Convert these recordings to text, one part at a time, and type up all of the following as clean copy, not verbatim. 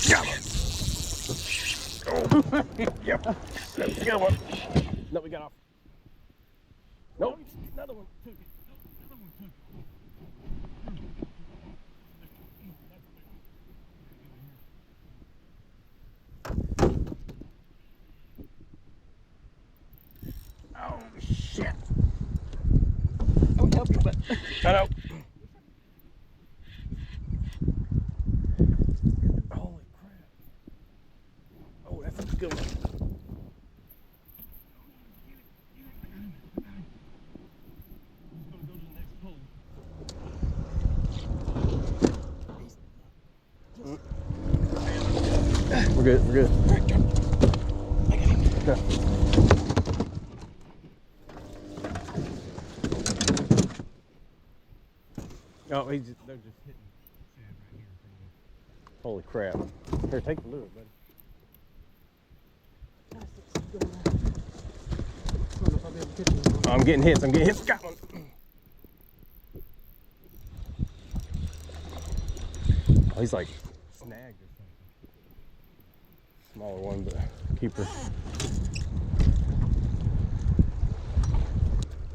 Got one. Oh, yep. Got one. No, we got off. Nope. Another one, too. Another one, too. Oh, shit. I would help you, but I know. Holy crap. Oh, that's a good one. We're good, we're good. I got him. Go. Oh, they're just hitting sand right here. Holy crap. Here, take the lure, buddy. Oh, I'm getting hits, Got one. Oh, he's like snagged or something. Smaller one, but keeper.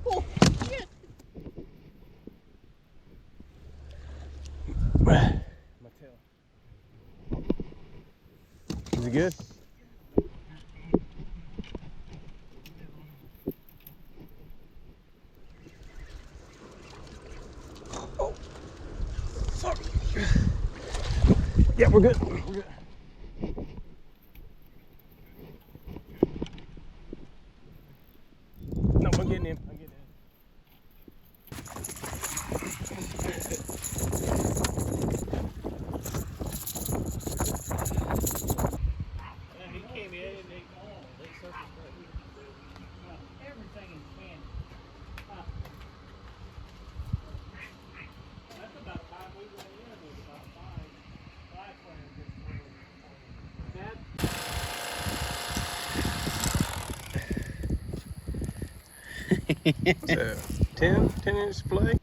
Oh, shit. My tail. Is he good? Oh, sorry. Yeah, we're good. We're good. No, I'm getting him. I'm getting him. He came in and they surfaced right here. Everything in Caney. That's about time we went in. It was about five So, 10-inch play.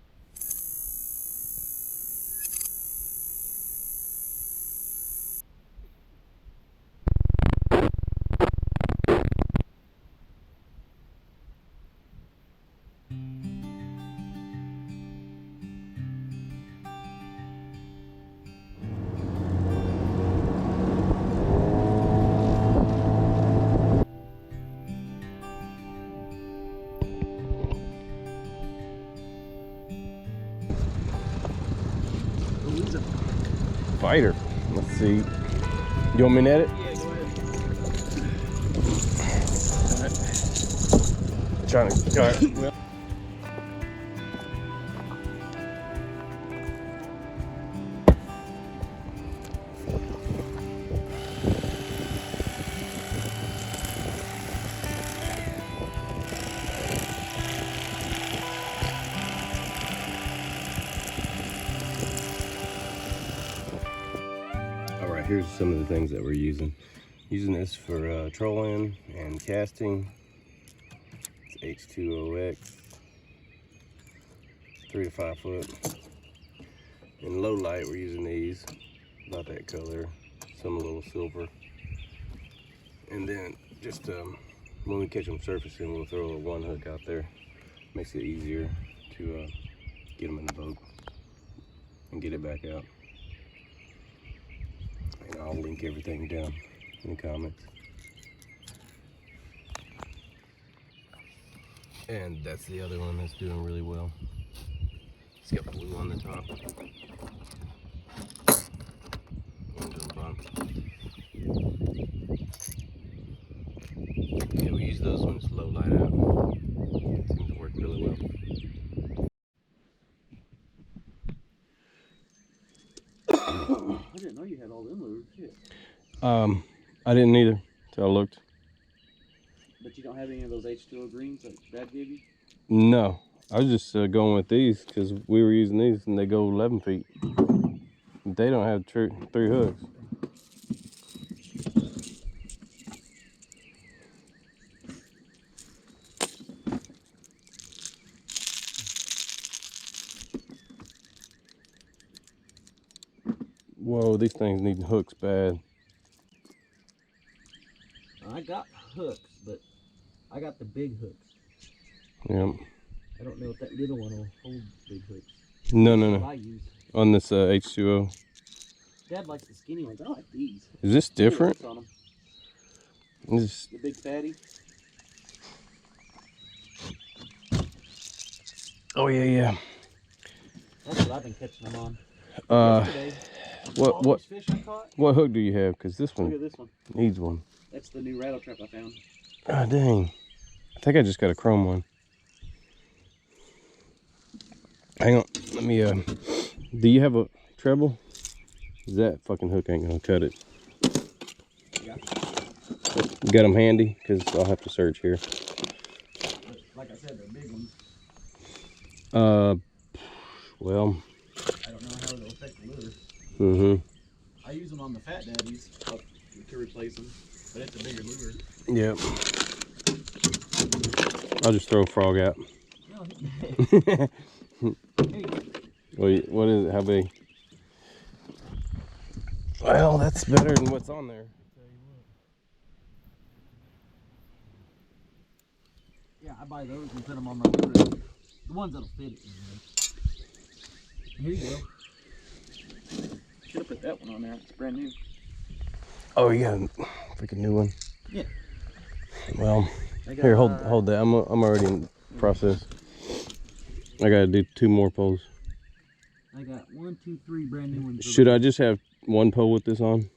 Fighter. Let's see. You want me to net it? Yeah, go ahead. Alright. Trying to. Alright. Well. Alright, here's some of the things that we're using. Using this for trolling and casting. It's H2OX, 3 to 5 foot. In low light, we're using these, about that color, some a little silver. And then just when we catch them surfacing, we'll throw a 1 hook out there. Makes it easier to get them in the boat and get it back out. And I'll link everything down in the comments. And that's the other one that's doing really well. It's got blue on the top. Orange on the bottom. Yeah, we use those when it's low light out. It seems to work really well. I didn't know you had all them lures. Shit. I didn't either till I looked. But you don't have any of those H2O greens that Dad gave you? No, I was just going with these because we were using these and they go 11 feet. They don't have 3 hooks. Whoa, these things need hooks bad. I got hooks, but I got the big hooks. Yeah. I don't know if that little one will hold big hooks. No, no, That's no. what I use. On this H2O. Dad likes the skinny ones. I like these. Is this different? On them. This, The big fatty. oh yeah, yeah. That's what I've been catching them on. Yesterday, all What these fish I caught. what hook do you have? Cause this Look one at this one. needs one. That's the new rattle trap I found. Ah, dang. I think I just got a chrome one. Hang on, let me, do you have a treble? That fucking hook ain't gonna cut it. Yeah. You got them handy? Cause I'll have to search here. But like I said, they're big ones. Well. I don't know how it'll affect the lure. Mm-hmm. I use them on the fat daddies to replace them, but it's a bigger lure. Yep. I'll just throw a frog out. No, What is it? How big? Well, that's better than what's on there. yeah, I buy those and put them on my lure. The ones that'll fit it. Here you go. Should have put that one on there. It's brand new. Oh, you got a freaking new one? Yeah. Well, here, hold that. I'm already in process. I gotta do 2 more poles. I got 1, 2, 3 brand new ones. Should I just have 1 pole with this on?